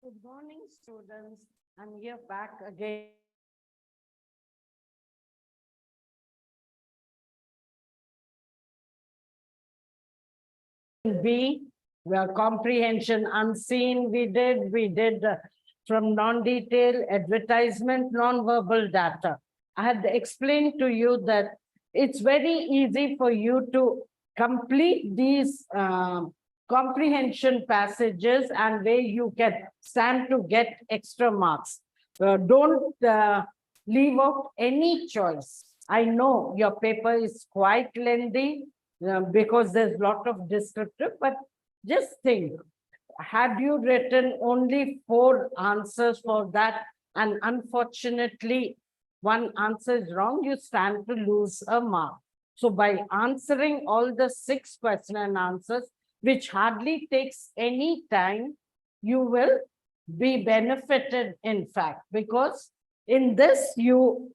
Good morning, students. I'm here back again. B, well, comprehension unseen, we did from non-detail advertisement, non-verbal data. I had explained to you that it's very easy for you to complete these comprehension passages and where you can stand to get extra marks. Don't leave out any choice. I know your paper is quite lengthy, because there's a lot of descriptive, but just think, had you written only 4 answers for that, and unfortunately one answer is wrong, you stand to lose a mark. So by answering all the 6 question and answers, which hardly takes any time, you will be benefited, in fact, because in this you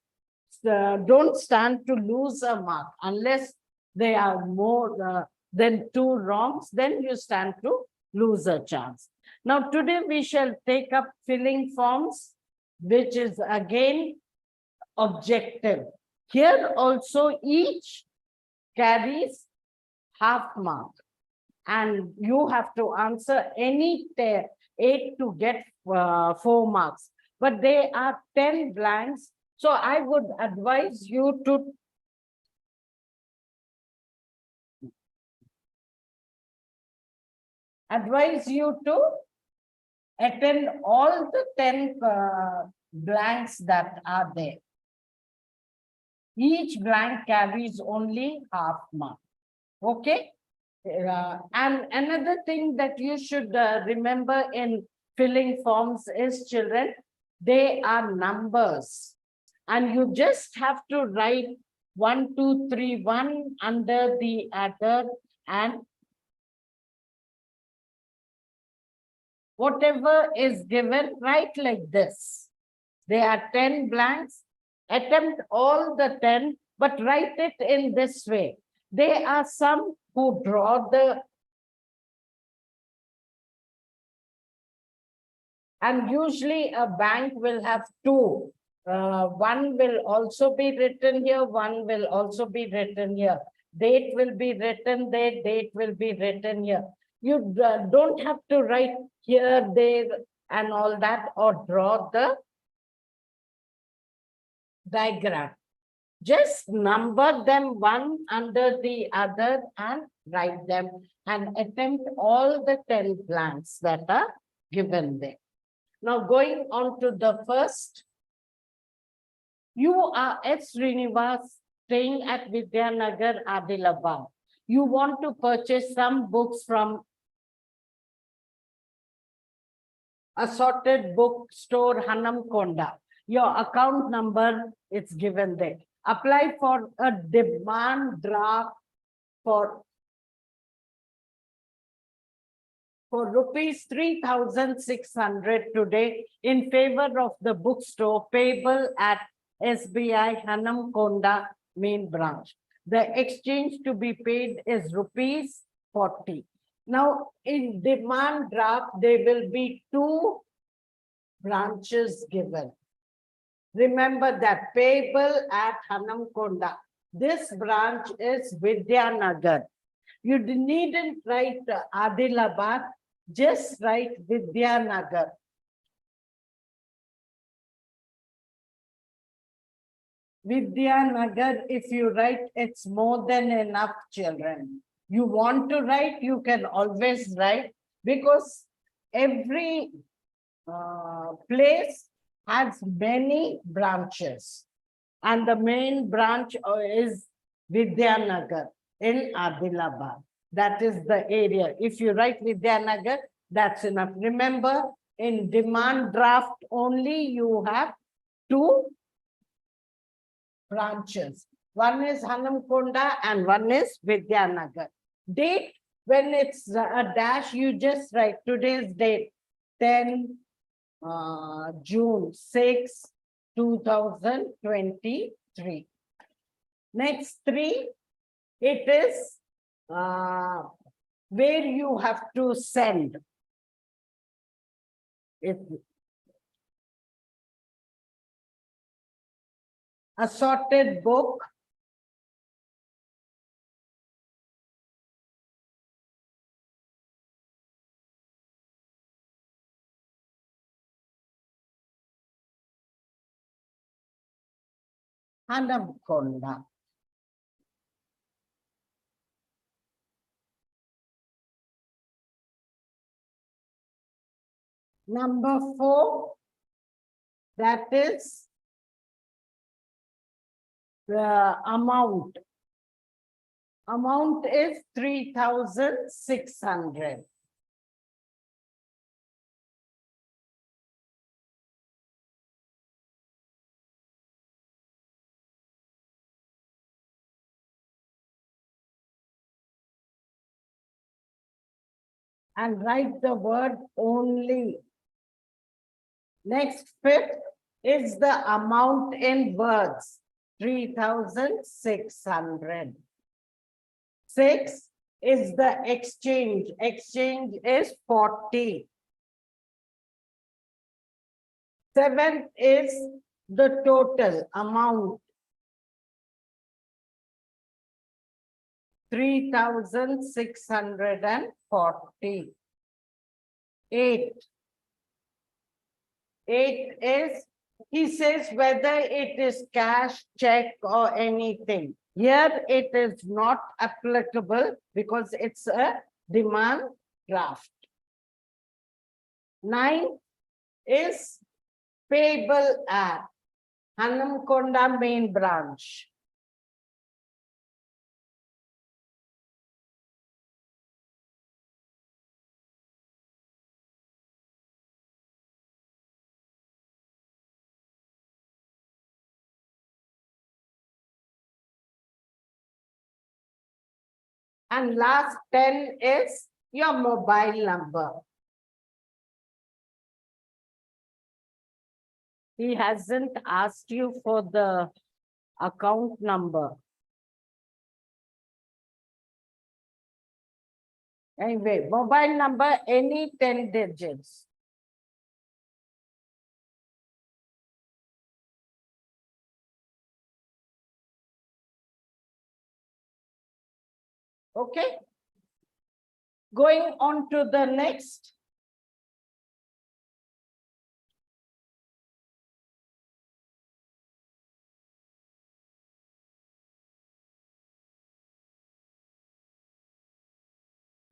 don't stand to lose a mark unless they are more than 2 wrongs, then you stand to lose a chance. Now, today we shall take up filling forms, which is again objective. Here also each carries half mark, and you have to answer any 8 to get 4 marks. But there are 10 blanks, so I would advise you to attend all the 10 blanks that are there. Each blank carries only half mark. Okay? And another thing that you should remember in filling forms is, children, they are numbers. And you just have to write 1, 2, 3, one under the other, and whatever is given, write like this. There are 10 blanks. Attempt all the 10, but write it in this way. There are some who draw the, and usually a bank will have 2. One will also be written here, one will also be written here. Date will be written there, date will be written here. You don't have to write here, there, and all that, or draw the diagram. Just number them one under the other and write them, and attempt all the 10 blanks that are given there. Now, going on to the first. You are S. Srinivas, staying at Vidyanagar, Adilabad. You want to purchase some books from assorted bookstore Hanamkonda. Your account number is given there. Apply for a demand draft for rupees 3,600 today in favor of the bookstore, payable at SBI Hanamkonda main branch. The exchange to be paid is rupees 40. Now, in demand draft, there will be 2 branches given. Remember that, payable at Hanamkonda. This branch is Vidyanagar. You needn't write Adilabad, just write Vidyanagar. Vidyanagar, if you write, it's more than enough, children. You want to write, you can always write, because every place has many branches, and the main branch is Vidyanagar in Adilabad. That is the area. If you write Vidyanagar, that's enough. Remember, in demand draft only you have 2 branches. One is Hanamkonda and one is Vidyanagar. Date, when it's a dash, you just write today's date, 10 June 6, 2023. Next 3, it is where you have to send. It assorted book. Hanamkonda. Number 4, that is the amount. Amount is 3,600. And write the word only. Next, 5th is the amount in words, 3,600. 6 is the exchange. Exchange is 40. 7th is the total amount, 3,640. 8 is, he says whether it is cash, check, or anything. Here it is not applicable because it's a demand draft. 9 is payable at Hanamkonda main branch. And last 10 is your mobile number. He hasn't asked you for the account number. Anyway, mobile number, any 10 digits. Okay. Going on to the next.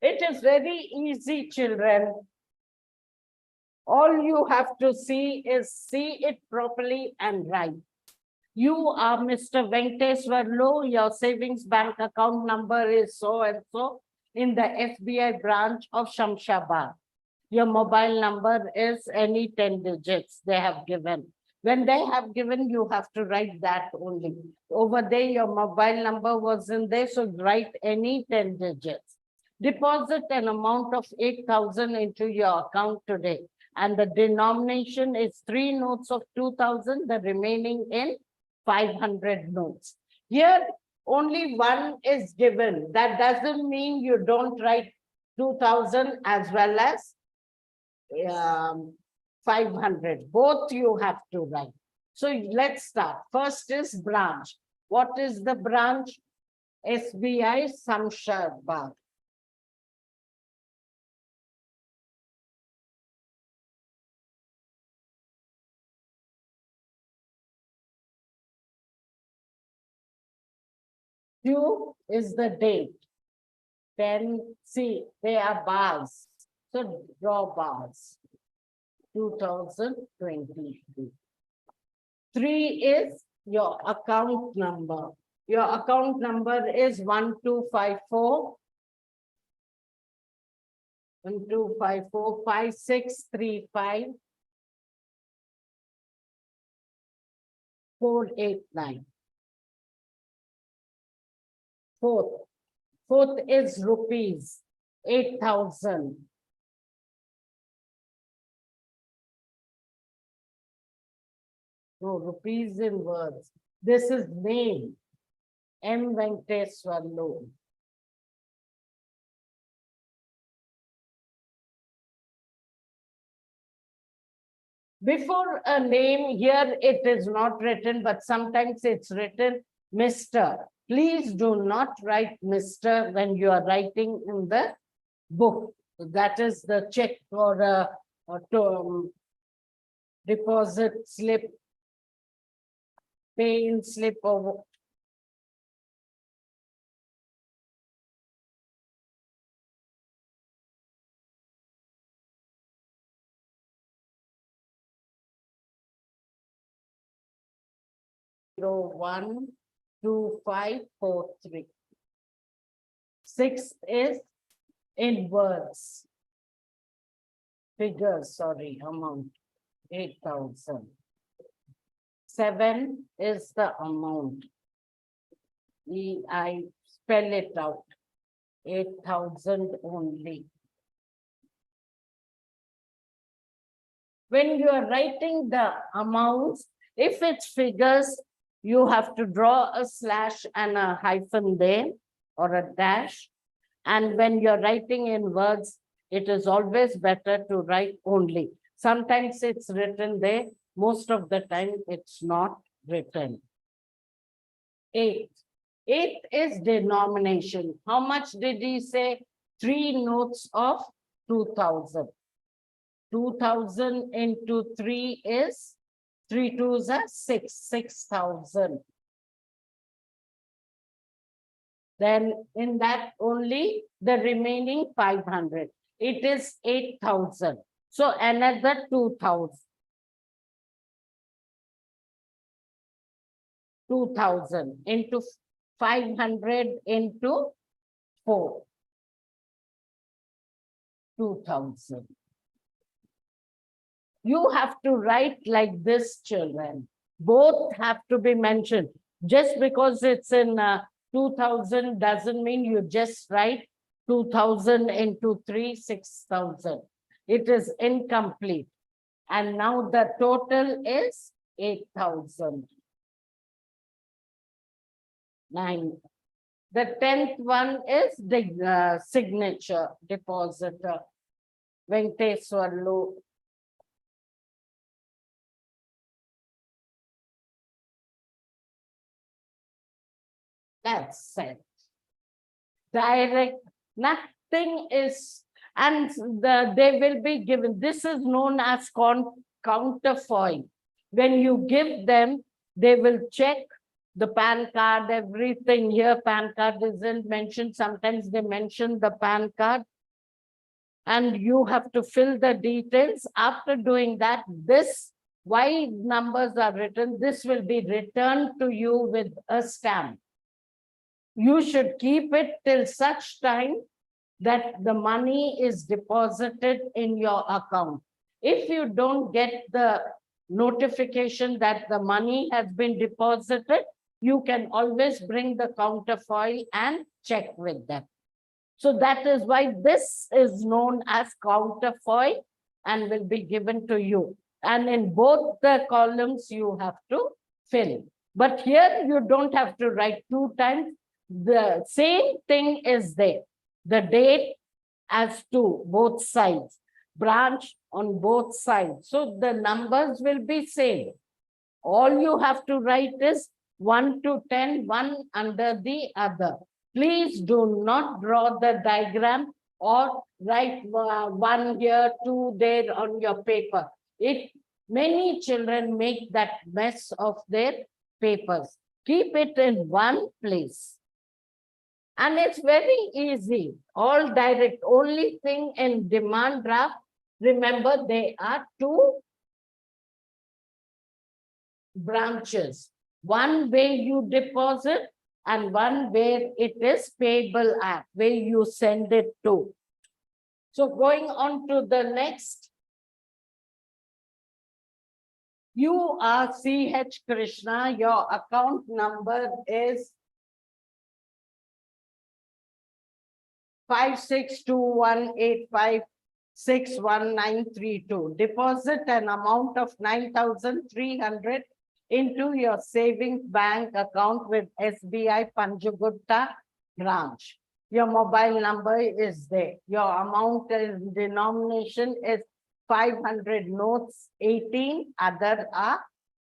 It is very easy, children. All you have to see it properly and write. You are Mr. Venkateswarlu, your savings bank account number is so and so in the SBI branch of Shamshabad. Your mobile number is any 10 digits they have given. When they have given, you have to write that only. Over there, your mobile number wasn't there, so write any 10 digits. Deposit an amount of 8,000 into your account today. And the denomination is 3 notes of 2,000, the remaining in 500 notes. Here, only one is given. That doesn't mean you don't write 2,000 as well as 500. Both you have to write. So let's start. First is branch. What is the branch? SBI Shamshabad. Q is the date. 10, see, they are bars. So draw bars. 2023. 3 is your account number. Your account number is 1254 5635 489. Fourth is rupees 8,000. No, rupees in words. This is name. M. Venkateswarlu. Before a name, here it is not written, but sometimes it's written Mr. Please do not write Mr. when you are writing in the book. That is the check or deposit slip, pay-in slip or zero 1 2 5 4 3. Sixth is in words. Figures, sorry, amount 8,000. 7 is the amount. I spell it out. 8,000 only. When you are writing the amounts, if it's figures, you have to draw a slash and a hyphen there or a dash. And when you're writing in words, it is always better to write only. Sometimes it's written there. Most of the time, it's not written. 8. 8 is denomination. How much did he say? 3 notes of 2,000. 2,000 into 3 is 3 twos are 6, 6,000. Then in that only the remaining 500. It is 8,000. So another 2,000. 2,000 into 500 into 4. 2,000. You have to write like this, children. Both have to be mentioned. Just because it's in 2,000 doesn't mean you just write 2,000 into 3, 6,000. It is incomplete. And now the total is 8,000. 9. The 10th one is the signature depositor. Venkateswarlu. That's it. Direct, nothing is, and they will be given. This is known as counterfoil. When you give them, they will check the PAN card, everything. Here, PAN card isn't mentioned. Sometimes they mention the PAN card. And you have to fill the details. After doing that, this, why numbers are written, this will be returned to you with a stamp. You should keep it till such time that the money is deposited in your account. If you don't get the notification that the money has been deposited, you can always bring the counterfoil and check with them. So that is why this is known as counterfoil and will be given to you. And in both the columns, you have to fill. But here you don't have to write 2 times. The same thing is there. The date as to both sides, branch on both sides. So the numbers will be same. All you have to write is 1 to 10, one under the other. Please do not draw the diagram or write 1 here, 2 there on your paper. Many children make that mess of their papers. Keep it in one place. And it's very easy, all direct. Only thing in demand draft, remember there are 2 branches. One where you deposit and one where it is payable at, where you send it to. So going on to the next. You are C.H. Krishna, your account number is 562185619932. Deposit an amount of 9,300 into your savings bank account with SBI Panjagutta branch. Your mobile number is there. Your amount and denomination is 500 notes, 18 other are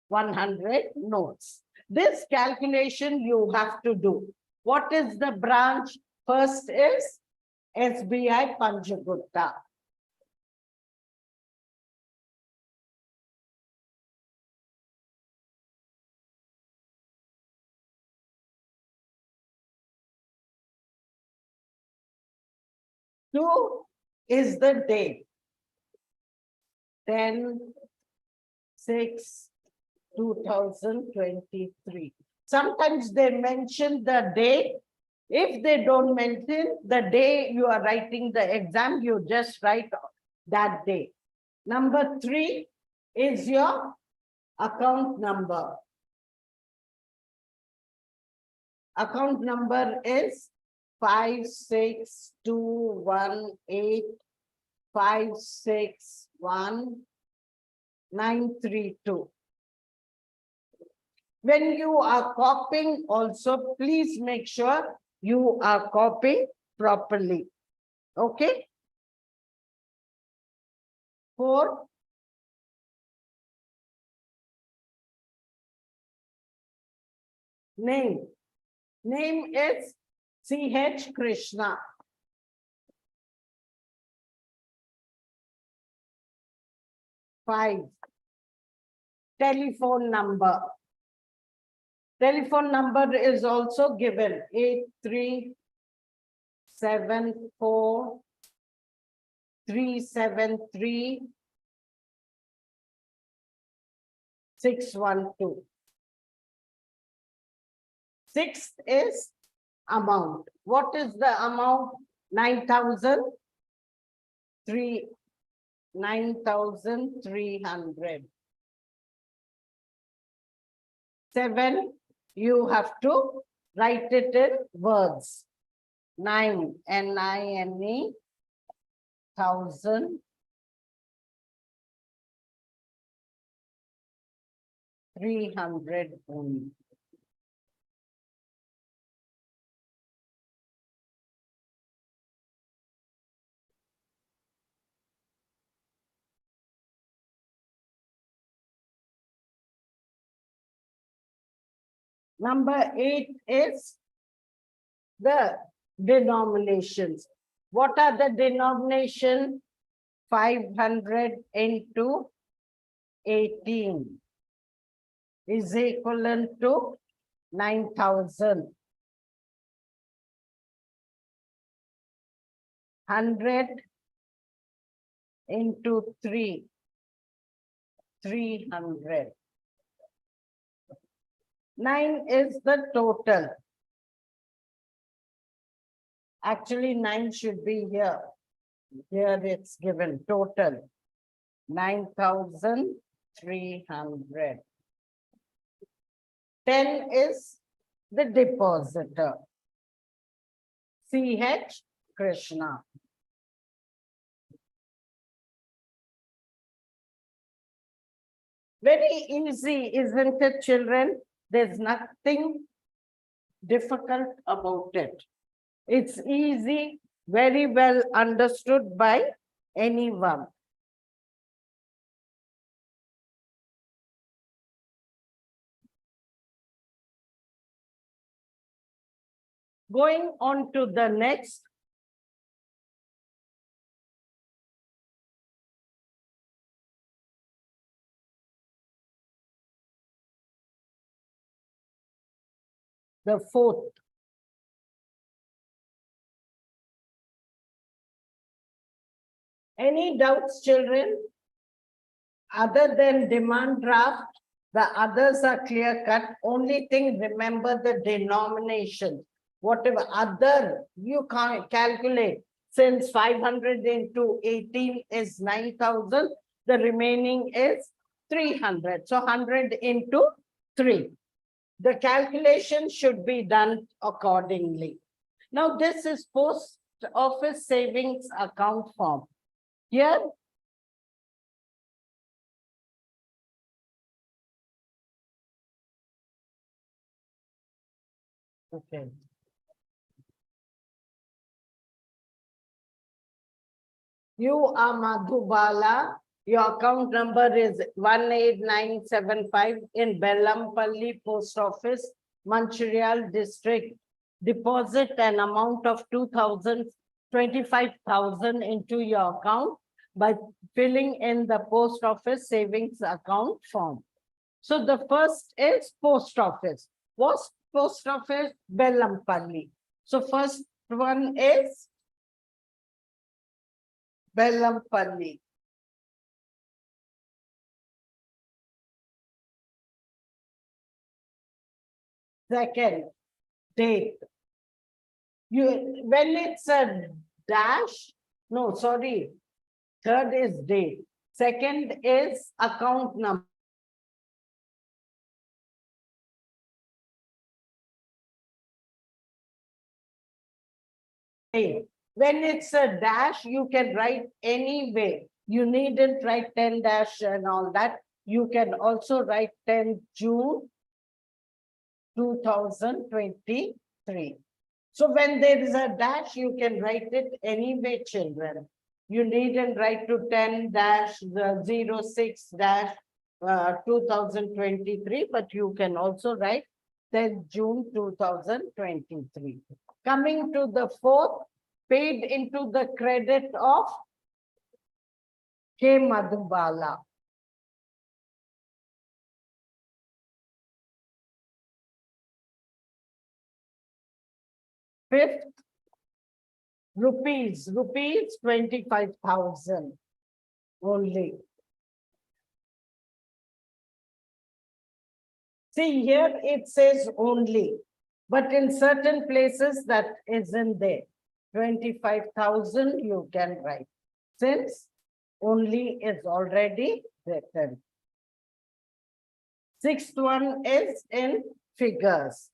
100 notes. This calculation you have to do. What is the branch? First is SBI Panchagutta. Two is the date. 10/6/2023. Sometimes they mention the date. If they don't mention the day you are writing the exam, you just write that day. Number 3 is your account number. Account number is 56218561,932. When you are copying also, please make sure you are copying properly. Okay? 4. Name. Name is C.H. Krishna. 5. Telephone number. Telephone number is also given 8374373612. Sixth is amount. What is the amount? 9,300. 7, you have to write it in words. 9, N-I-N-E, 1,300 only. Number 8 is the denominations. What are the denominations? 500 into 18 is equivalent to 9,000. 100 into 3, 300. 9 is the total. Actually, 9 should be here. Here it's given total 9,300. 10 is the depositor. C.H. Krishna. Very easy, isn't it, children? There's nothing difficult about it. It's easy, very well understood by anyone. Going on to the next. The 4th. Any doubts, children? Other than demand draft, the others are clear cut. Only thing, remember the denomination. Whatever other you can't calculate. Since 500 into 18 is 9,000, the remaining is 300. So 100 into 3. The calculation should be done accordingly. Now this is post office savings account form. Here, okay. You are Madhubala. Your account number is 18975 in Bellampalli Post Office, Mancherial District. Deposit an amount of 25,000 into your account by filling in the post office savings account form. So the first is post office. What's post office? Bellampalli. So first one is Bellampalli. Second, date. When it's a dash, no, sorry. Third is date. Second is account number. When it's a dash, you can write any way. You needn't write 10 dash and all that. You can also write 10 June 2023. So when there is a dash, you can write it anyway, children. You needn't write to 10 dash 06 dash 2023, but you can also write 10 June 2023. Coming to the fourth, paid into the credit of K. Madhubala. Fifth, rupees 25,000 only. See, here it says only, but in certain places that isn't there. 25,000 you can write, since only is already written. Sixth one is in figures.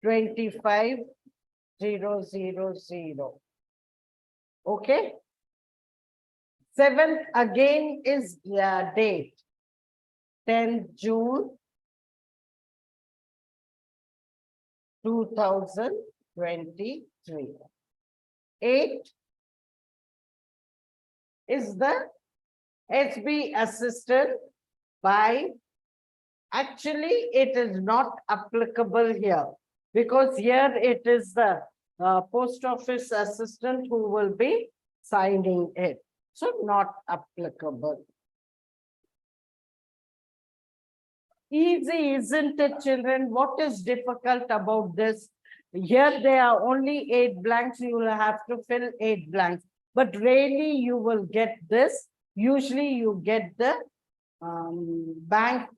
25,000. Okay. Seventh again is date. 10 June 2023. 8 is the SB assistant by, actually it is not applicable here, because here it is the post office assistant who will be signing it. So not applicable. Easy, isn't it, children? What is difficult about this? Here there are only 8 blanks. You will have to fill 8 blanks. But rarely you will get this. Usually you get the bank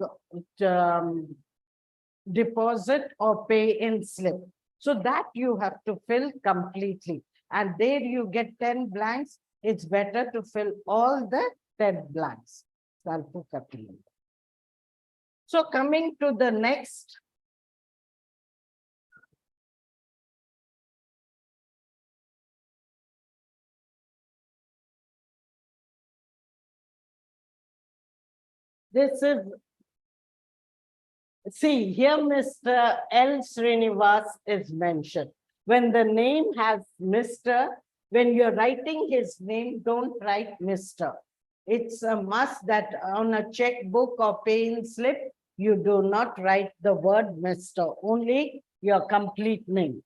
deposit or pay-in slip. So that you have to fill completely. And there you get 10 blanks. It's better to fill all the 10 blanks. So coming to the next. This is, see here Mr. L. Srinivas is mentioned. When the name has Mr., when you're writing his name, don't write Mr. It's a must that on a checkbook or pay-in slip, you do not write the word Mr., only your complete name.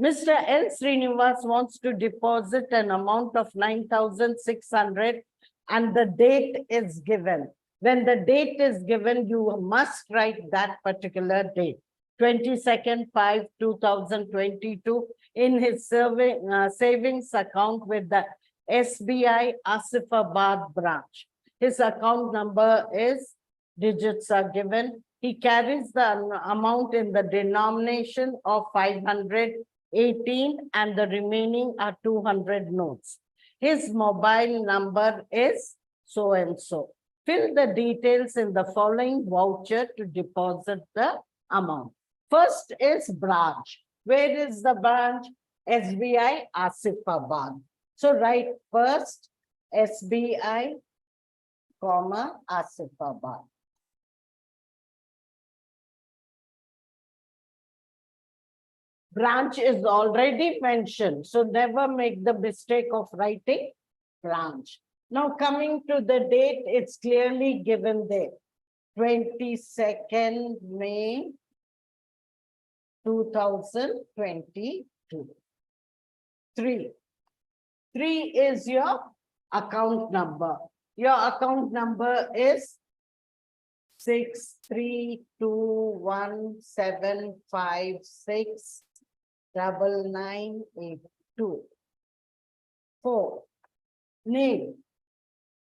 Mr. L. Srinivas wants to deposit an amount of 9,600 and the date is given. When the date is given, you must write that particular date. 22nd 5, 2022 in his savings account with the SBI Asifabad branch. His account number is, digits are given. He carries the amount in the denomination of 518 and the remaining are 200 notes. His mobile number is so and so. Fill the details in the following voucher to deposit the amount. First is branch. Where is the branch? SBI Asifabad. So write first SBI, Asifabad. Branch is already mentioned, so never make the mistake of writing branch. Now coming to the date, it's clearly given there. 22nd May 2022. 3. 3 is your account number. Your account number is 63217569982. 4. Name.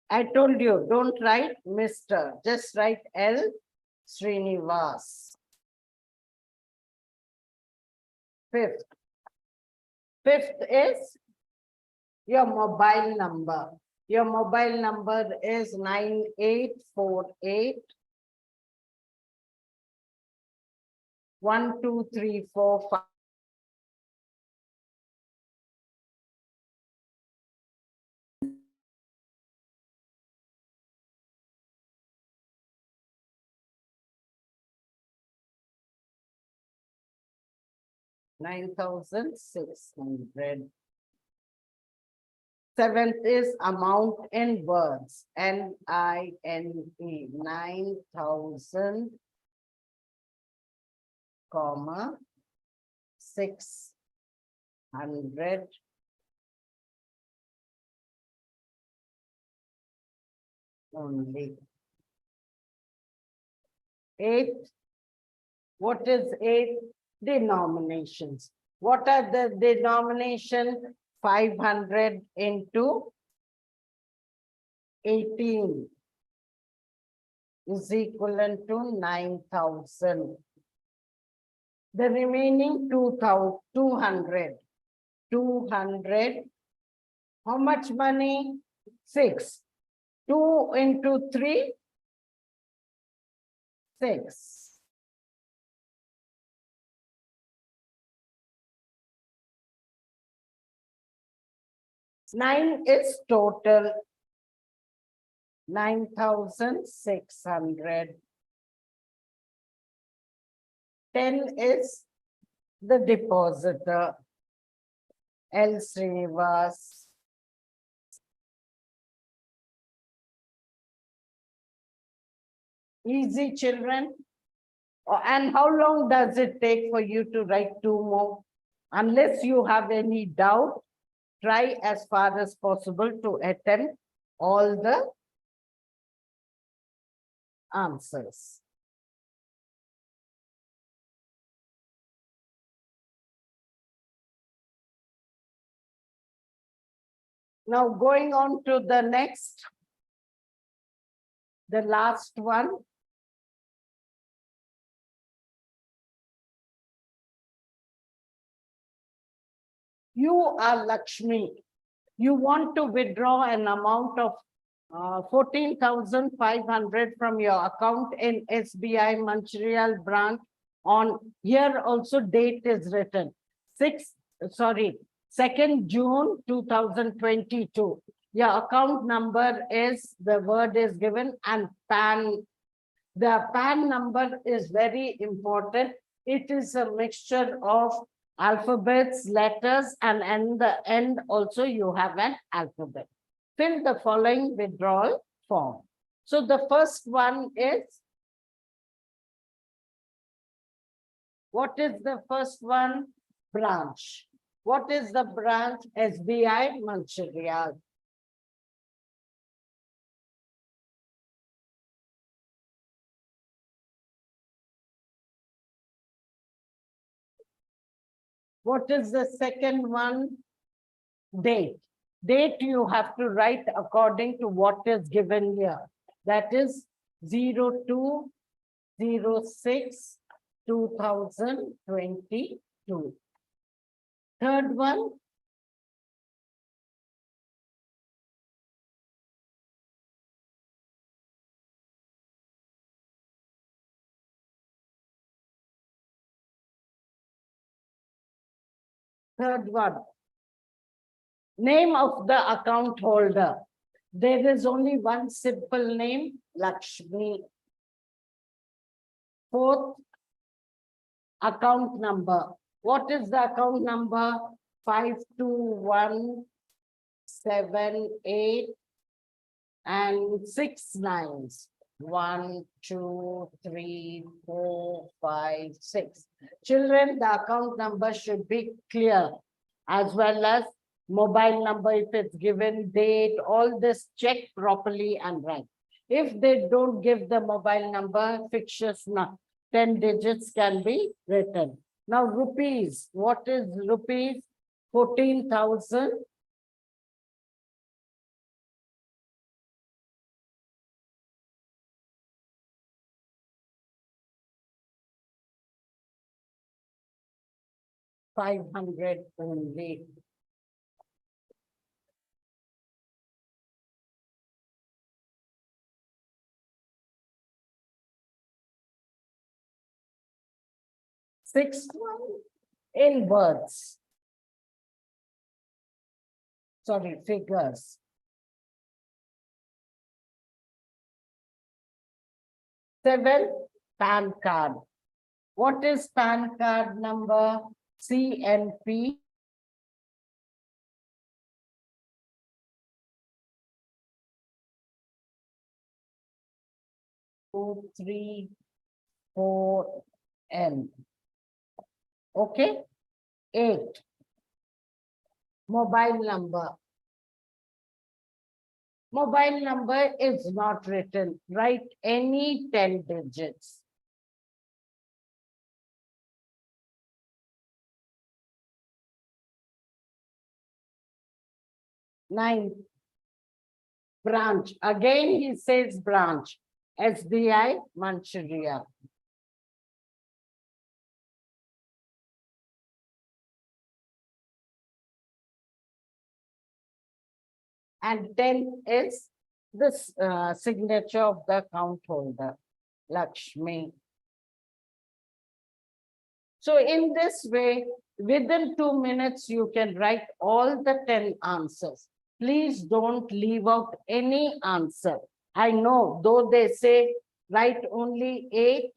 I told you, don't write Mr. Just write L. Srinivas. 5th. 5th is your mobile number. Your mobile number is 9848 12345. 9,600. 7th is amount in words. NINE 9,000, comma 600 only. 8th. What is 8th? Denominations. What are the denomination? 500 into 18 is equivalent to 9,000. The remaining 200. 200. How much money? 6. 2 into 3? 6. 9 is total. 9,600. 10 is the depositor. L. Srinivas. Easy, children. And how long does it take for you to write 2 more? Unless you have any doubt, try as far as possible to attempt all the answers. Now going on to the next, the last one. You are Lakshmi. You want to withdraw an amount of 14,500 from your account in SBI Mancherial branch. On here also date is written 2nd June 2022. Your account number is, the word is given, and PAN. The PAN number is very important. It is a mixture of alphabets, letters, and in the end also you have an alphabet. Fill the following withdrawal form. So the first one is, what is the first one? Branch. What is the branch? SBI Mancherial. What is the second one? Date. Date you have to write according to what is given here. That is 02/06/2022. Third one. Third one. Name of the account holder. There is only one simple name, Lakshmi. Fourth, account number. What is the account number? 521 7, 8, and 6 9s. 1, 2, 3, 4, 5, 6. Children, the account number should be clear, as well as mobile number if it's given, date, all this check properly and right. If they don't give the mobile number, fictitious 10 digits can be written. Now rupees, what is rupees? 14,000. $500 only. Sixth one in words. Sorry, figures. 7, PAN card. What is PAN card number? CNP 234N. Okay. 8. Mobile number. Mobile number is not written. Write any 10 digits. 9. Branch. Again, he says branch. SBI Manchuria. And 10 is this signature of the account holder, Lakshmi. So in this way, within 2 minutes, you can write all the 10 answers. Please don't leave out any answer. I know, though they say write only 8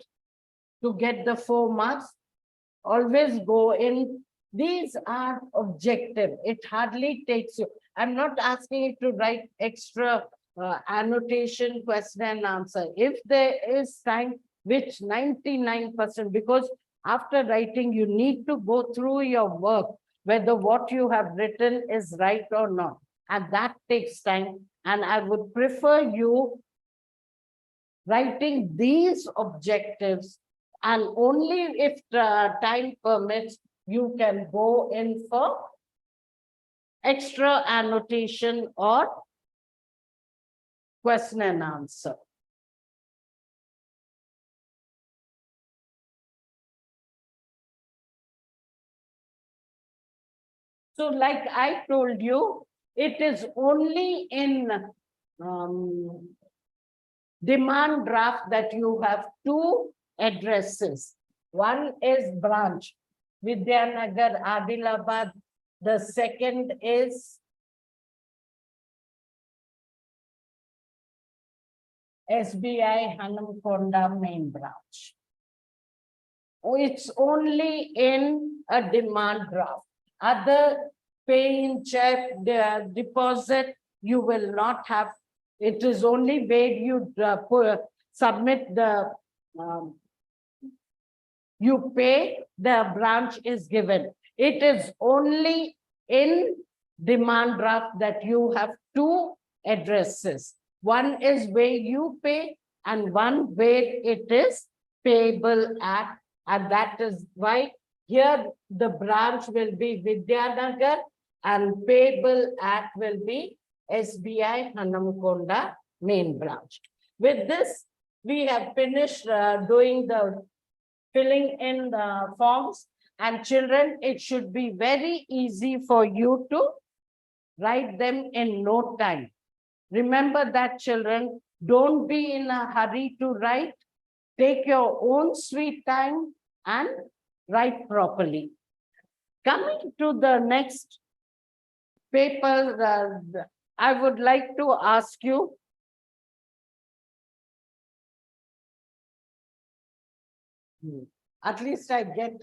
to get the 4 marks, always go in. These are objective. It hardly takes you. I'm not asking you to write extra annotation, question and answer. If there is time, which 99%, because after writing, you need to go through your work, whether what you have written is right or not. And that takes time. And I would prefer you writing these objectives, and only if time permits, you can go in for extra annotation or question and answer. So like I told you, it is only in demand draft that you have 2 addresses. One is branch, Vidyanagar, Adilabad. The second is SBI Hanamkonda main branch. Oh, it's only in a demand draft. Other pay in check, the deposit, you will not have. It is only where you submit the, you pay, the branch is given. It is only in demand draft that you have 2 addresses. One is where you pay and one where it is payable at, and that is why here the branch will be Vidyanagar and payable at will be SBI Hanamkonda main branch. With this, we have finished doing the filling in the forms. And children, it should be very easy for you to write them in no time. Remember that, children, don't be in a hurry to write. Take your own sweet time and write properly. Coming to the next paper, I would like to ask you, at least I get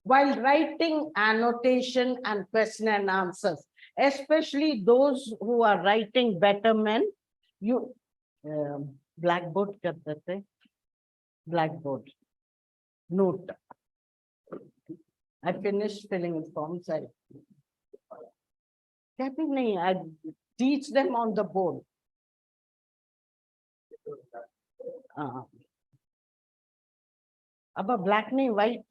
while writing annotation and question and answers, especially those who are writing betterment, you blackboard करते थे, blackboard note. I finished filling in forms. I teach them on the board. About black nahi white.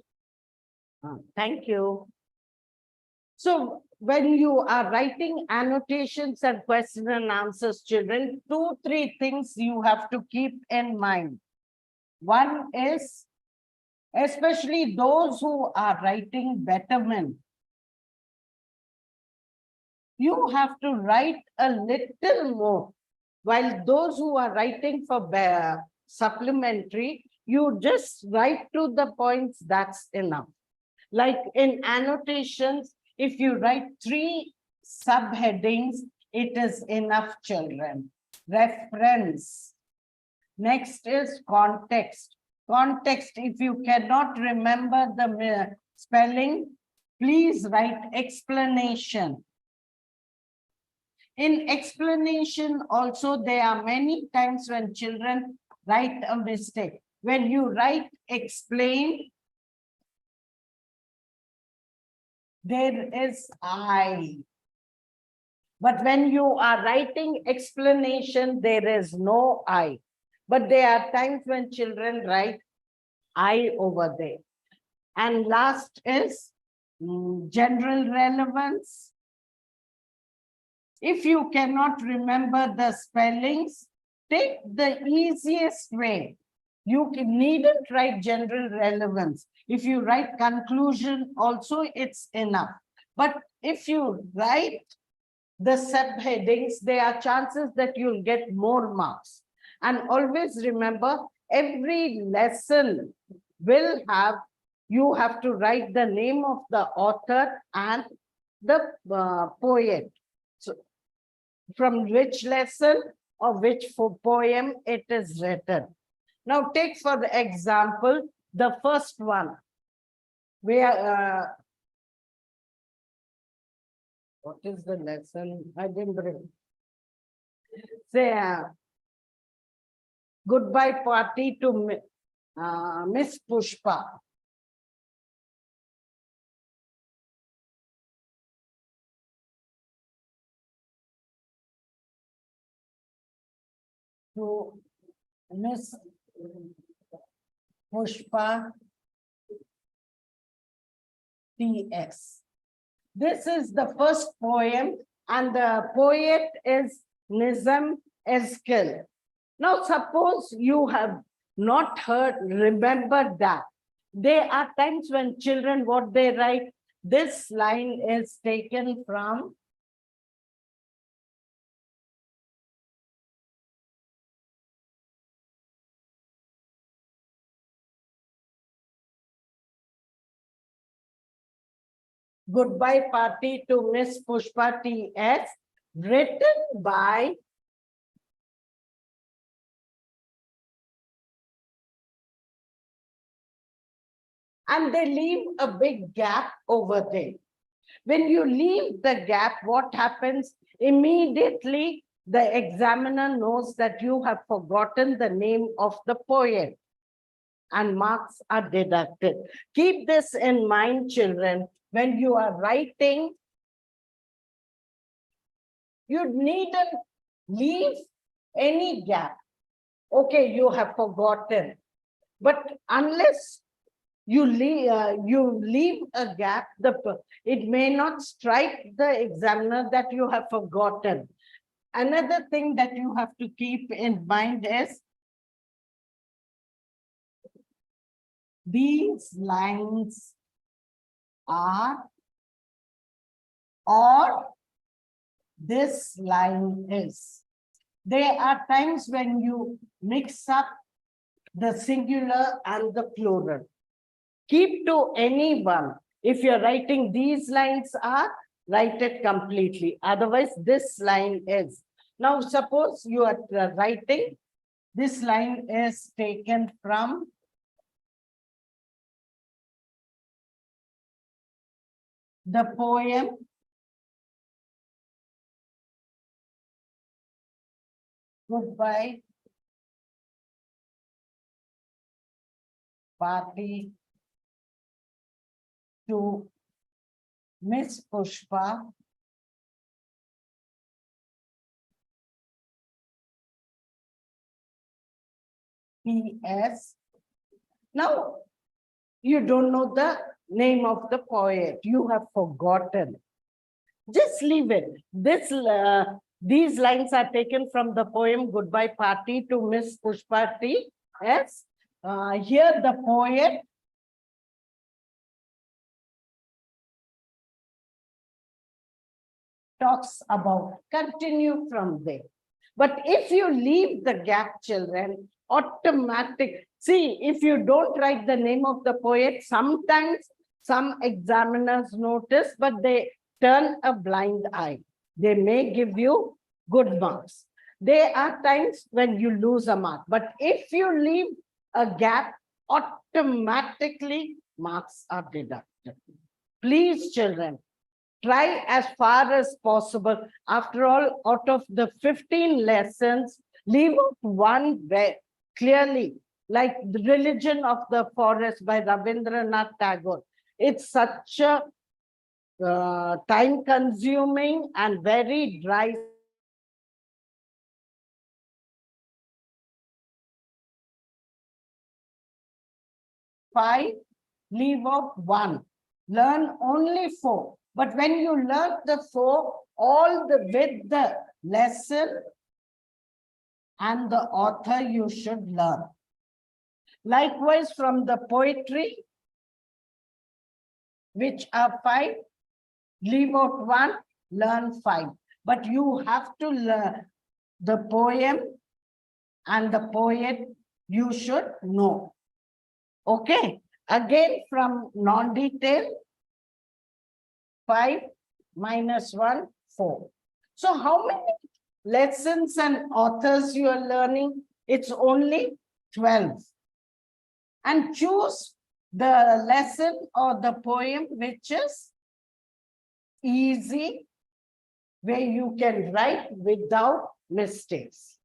Thank you. So when you are writing annotations and question and answers, children, 2-3 things you have to keep in mind. One is, especially those who are writing betterment, you have to write a little more. While those who are writing for supplementary, you just write to the points, that's enough. Like in annotations, if you write 3 subheadings, it is enough, children. Reference. Next is context. Context, if you cannot remember the spelling, please write explanation. In explanation also, there are many times when children write a mistake. When you write explain, there is I. But when you are writing explanation, there is no I. But there are times when children write I over there. And last is general relevance. If you cannot remember the spellings, take the easiest way. You needn't write general relevance. If you write conclusion also, it's enough. But if you write the subheadings, there are chances that you'll get more marks. And always remember, every lesson will have, you have to write the name of the author and the poet. So, from which lesson or which poem it is written. Now take for the example, the first one, where, what is the lesson? I didn't bring. Say, goodbye party to Miss Pushpa. To Miss Pushpa T.S. This is the first poem, and the poet is Nizam Eskil. Now, suppose you have not remembered that. There are times when children, what they write, this line is taken from Goodbye Party to Miss Pushpa T.S., written by and they leave a big gap over there. When you leave the gap, what happens? Immediately, the examiner knows that you have forgotten the name of the poet, and marks are deducted. Keep this in mind, children. When you are writing, you needn't leave any gap. Okay, you have forgotten. But unless you leave a gap, it may not strike the examiner that you have forgotten. Another thing that you have to keep in mind is these lines are, or this line is. There are times when you mix up the singular and the plural. Keep to any one. If you're writing these lines are, write it completely. Otherwise, this line is. Now, suppose you are writing, this line is taken from the poem Goodbye Party to Miss Pushpa P.S. Now, you don't know the name of the poet. You have forgotten. Just leave it. These lines are taken from the poem Goodbye Party to Miss Pushpa T.S. Here the poet talks about. Continue from there. But if you leave the gap, children, automatic. See, if you don't write the name of the poet, sometimes some examiners notice, but they turn a blind eye. They may give you good marks. There are times when you lose a mark. But if you leave a gap, automatically marks are deducted. Please, children, try as far as possible. After all, out of the 15 lessons, leave out one very clearly, like The Religion of the Forest by Rabindranath Tagore. It's such a time-consuming and very dry. Five, leave out one. Learn only four. But when you learn the four, all the with the lesson and the author you should learn. Likewise, from the poetry, which are five, leave out one, learn five. But you have to learn the poem and the poet you should know. Okay, again from non-detail, 5 minus 1, 4. So how many lessons and authors you are learning? It's only 12. And choose the lesson or the poem which is easy, where you can write without mistakes.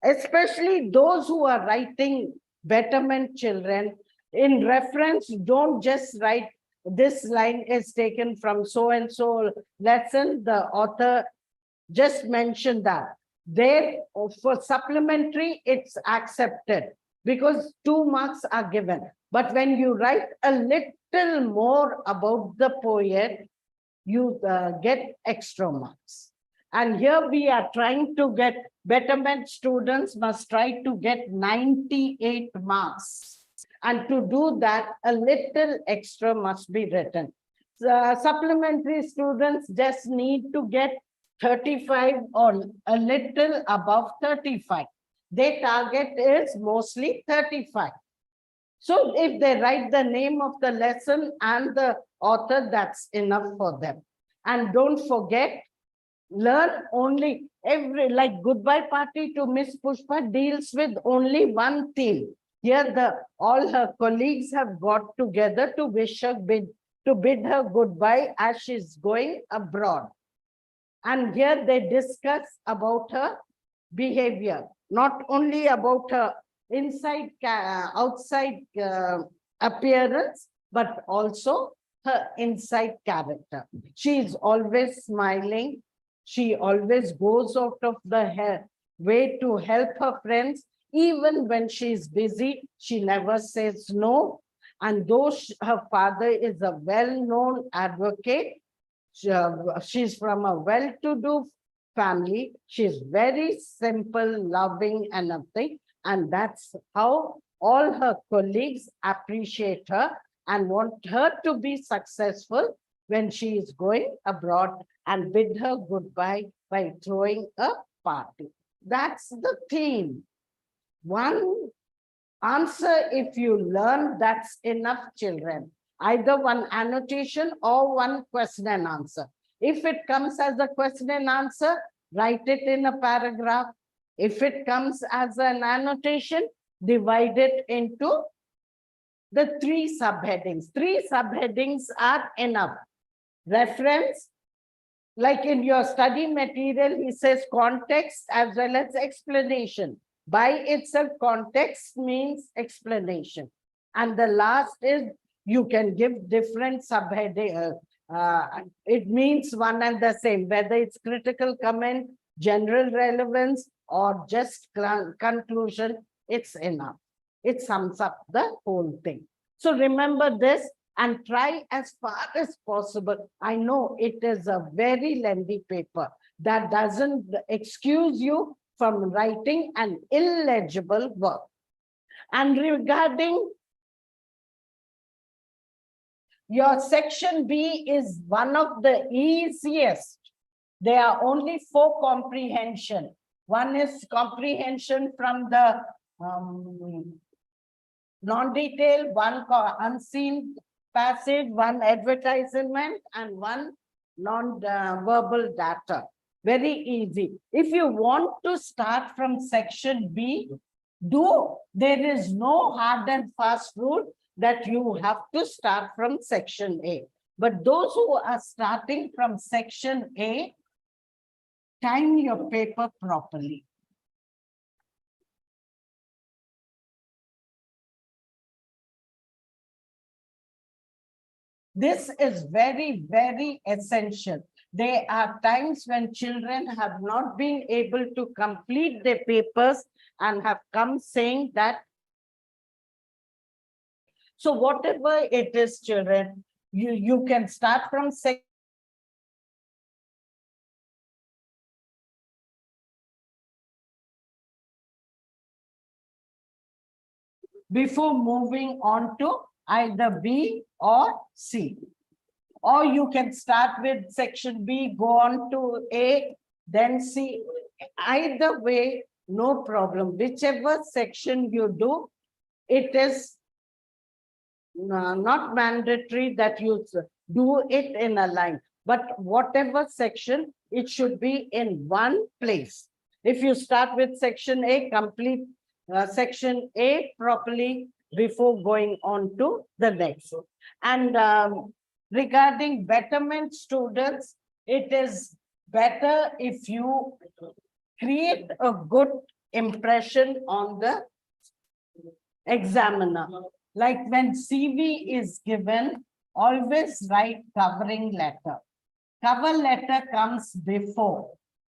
Especially those who are writing betterment children, in reference, don't just write this line is taken from so-and-so lesson, the author just mentioned that. There, for supplementary, it's accepted because 2 marks are given. But when you write a little more about the poet, you get extra marks. And here we are trying to get betterment students must try to get 98 marks. And to do that, a little extra must be written. Supplementary students just need to get 35 or a little above 35. Their target is mostly 35. So if they write the name of the lesson and the author, that's enough for them. And don't forget, learn only like Goodbye Party to Miss Pushpa deals with only one theme. Here all her colleagues have got together to wish her bid her goodbye as she's going abroad. And here they discuss about her behavior, not only about her outside appearance, but also her inside character. She is always smiling. She always goes out of the way to help her friends. Even when she is busy, she never says no. And though her father is a well-known advocate, she's from a well-to-do family. She's very simple, loving, and nothing. And that's how all her colleagues appreciate her and want her to be successful when she is going abroad, and bid her goodbye by throwing a party. That's the theme. One answer, if you learn, that's enough, children. Either one annotation or one question and answer. If it comes as a question and answer, write it in a paragraph. If it comes as an annotation, divide it into the 3 subheadings. 3 subheadings are enough. Reference, like in your study material, he says context as well as explanation. By itself, context means explanation. And the last is you can give different subheading. It means one and the same, whether it's critical comment, general relevance, or just conclusion, it's enough. It sums up the whole thing. So remember this and try as far as possible. I know it is a very lengthy paper. That doesn't excuse you from writing an illegible work. And regarding your section B is one of the easiest. There are only 4 comprehension. One is comprehension from the non-detailed, one unseen passage, one advertisement, and one non-verbal data. Very easy. If you want to start from section B, there is no hard and fast rule that you have to start from section A. But those who are starting from section A, time your paper properly. This is very, very essential. There are times when children have not been able to complete their papers and have come saying that. So whatever it is, children, you can start from section. Before moving on to either B or C. Or you can start with section B, go on to A, then C. Either way, no problem. Whichever section you do, it is not mandatory that you do it in a line. But whatever section, it should be in one place. If you start with section A, complete section A properly before going on to the next. And regarding betterment students, it is better if you create a good impression on the examiner. Like when CV is given, always write covering letter. Cover letter comes before.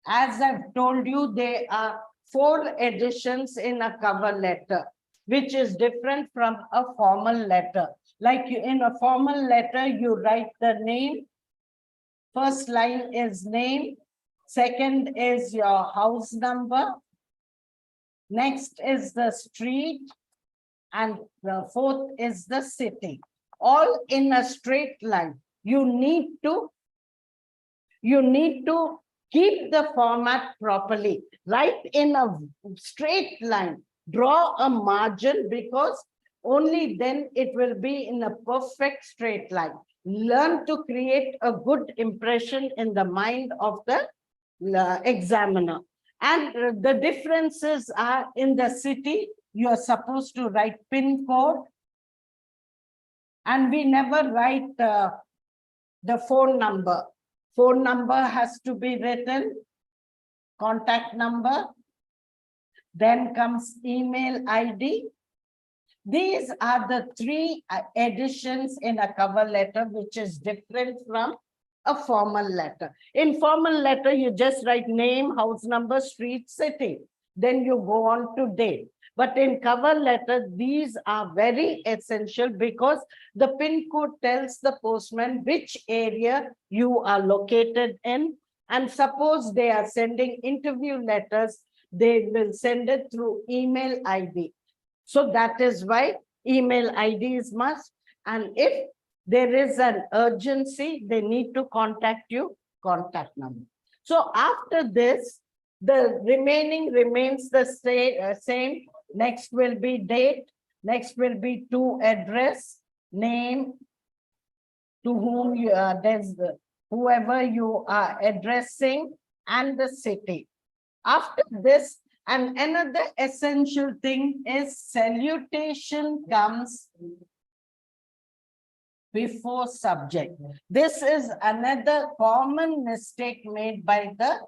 As I've told you, there are 4 editions in a cover letter, which is different from a formal letter. Like in a formal letter, you write the name. First line is name. Second is your house number. Next is the street. And the 4th is the city. All in a straight line. You need to keep the format properly. Write in a straight line. Draw a margin because only then it will be in a perfect straight line. Learn to create a good impression in the mind of the examiner. And the differences are in the city, you are supposed to write PIN code. And we never write the phone number. Phone number has to be written, contact number, then comes email ID. These are the 3 additions in a cover letter, which is different from a formal letter. In formal letter, you just write name, house number, street, city. Then you go on to date. But in cover letter, these are very essential because the PIN code tells the postman which area you are located in. And suppose they are sending interview letters, they will send it through email ID. So that is why email ID is must. And if there is an urgency, they need to contact you, contact number. So after this, the remaining remains the same. Next will be date. Next will be to address, name, to whom you whoever you are addressing, and the city. After this, and another essential thing is salutation comes before subject. This is another common mistake made by the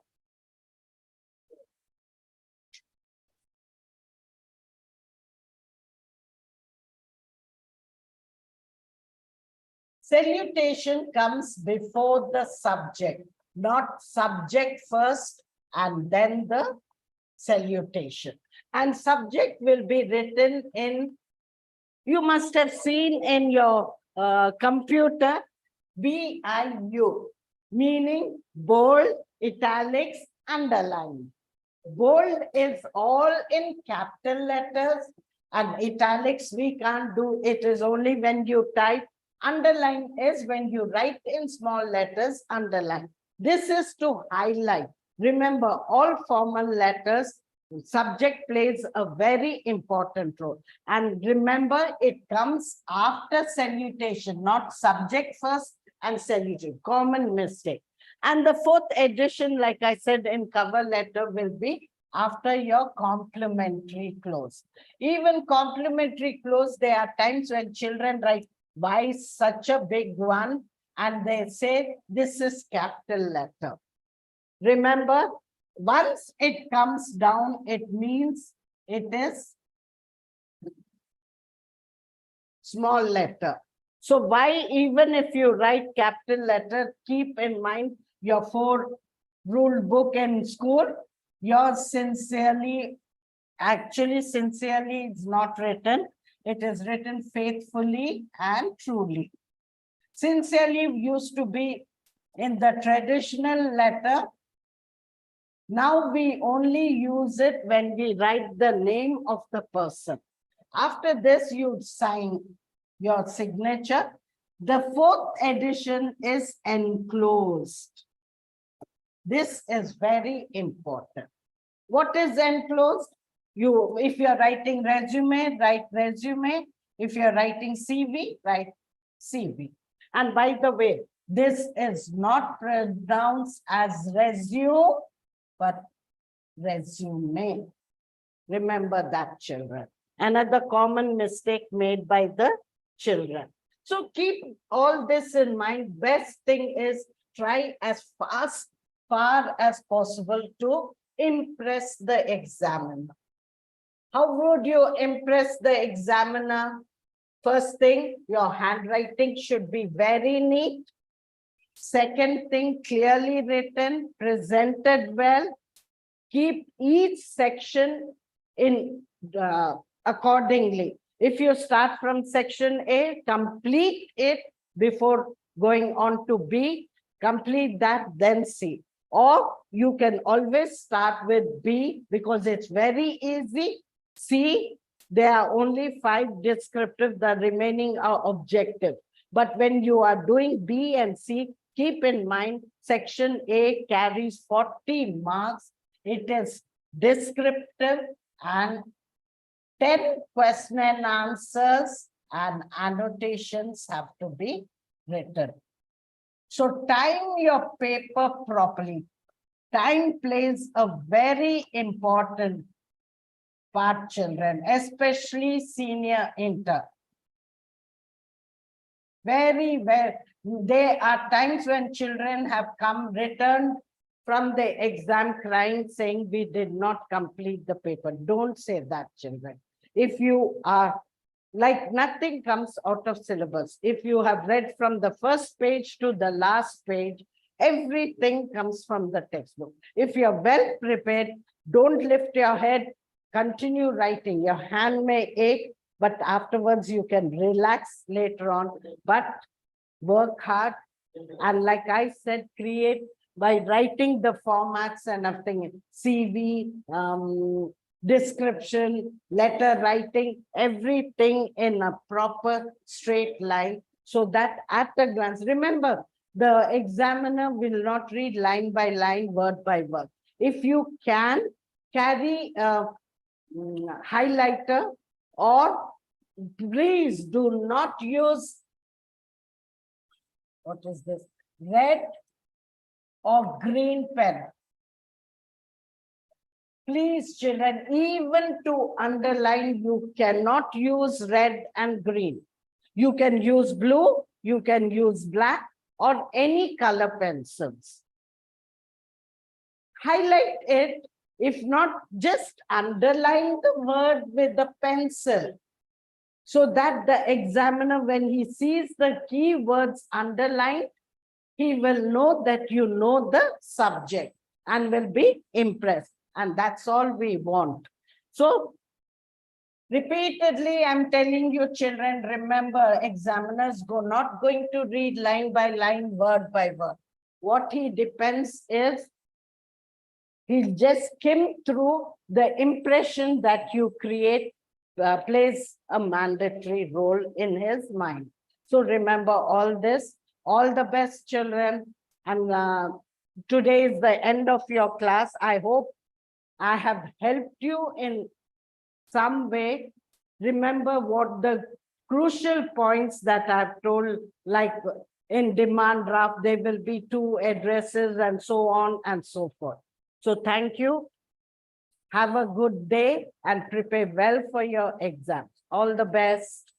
salutation comes before the subject, not subject first and then the salutation. And subject will be written in, you must have seen in your computer, BIU, meaning bold, italics, underline. Bold is all in capital letters, and italics we can't do. It is only when you type. Underline is when you write in small letters, underline. This is to highlight. Remember, all formal letters, subject plays a very important role. And remember, it comes after salutation, not subject first and salutation. Common mistake. And the fourth edition, like I said in cover letter, will be after your complimentary clause. Even complimentary clause, there are times when children write, why such a big one? And they say, this is capital letter. Remember, once it comes down, it means it is small letter. So why, even if you write capital letter, keep in mind your 4 rule book in school, yours sincerely, actually sincerely is not written. It is written faithfully and truly. Sincerely used to be in the traditional letter. Now we only use it when we write the name of the person. After this, you sign your signature. The 4th edition is enclosed. This is very important. What is enclosed? You, if you're writing resume, write resume. If you're writing CV, write CV. And by the way, this is not pronounced as resume, but resume. Remember that, children. Another common mistake made by the children. So keep all this in mind. Best thing is try as far as possible to impress the examiner. How would you impress the examiner? First thing, your handwriting should be very neat. Second thing, clearly written, presented well. Keep each section in accordingly. If you start from section A, complete it before going on to B. Complete that, then C. Or you can always start with B because it's very easy. C, there are only 5 descriptive, the remaining are objective. But when you are doing B and C, keep in mind, section A carries 40 marks. It is descriptive and 10 question and answers and annotations have to be written. So time your paper properly. Time plays a very important part, children, especially senior inter. Very. There are times when children have come returned from the exam crying, saying we did not complete the paper. Don't say that, children. If you are like, nothing comes out of syllabus. If you have read from the first page to the last page, everything comes from the textbook. If you're well prepared, don't lift your head, continue writing. Your hand may ache, but afterwards you can relax later on, but work hard. And like I said, create by writing the formats and everything, CV, description, letter writing, everything in a proper straight line, so that at a glance, remember, the examiner will not read line by line, word by word. If you can, carry a highlighter, or please do not use, what is this, red or green pen. Please, children, even to underline, you cannot use red and green. You can use blue, You can use black or any color pencils. Highlight it. If not, just underline the word with the pencil, so that the examiner, when he sees the keywords underlined, he will know that you know the subject and will be impressed. And that's all we want. So repeatedly, I'm telling you, children, remember, examiners not going to read line by line, word by word. What he depends is, he'll just skim through the impression that you create, plays a mandatory role in his mind. So remember all this. All the best, children. And today is the end of your class. I hope I have helped you in some way. Remember what the crucial points that I've told, like in demand draft, there will be 2 addresses and so on and so forth. So thank you. Have a good day and prepare well for your exams. All the best.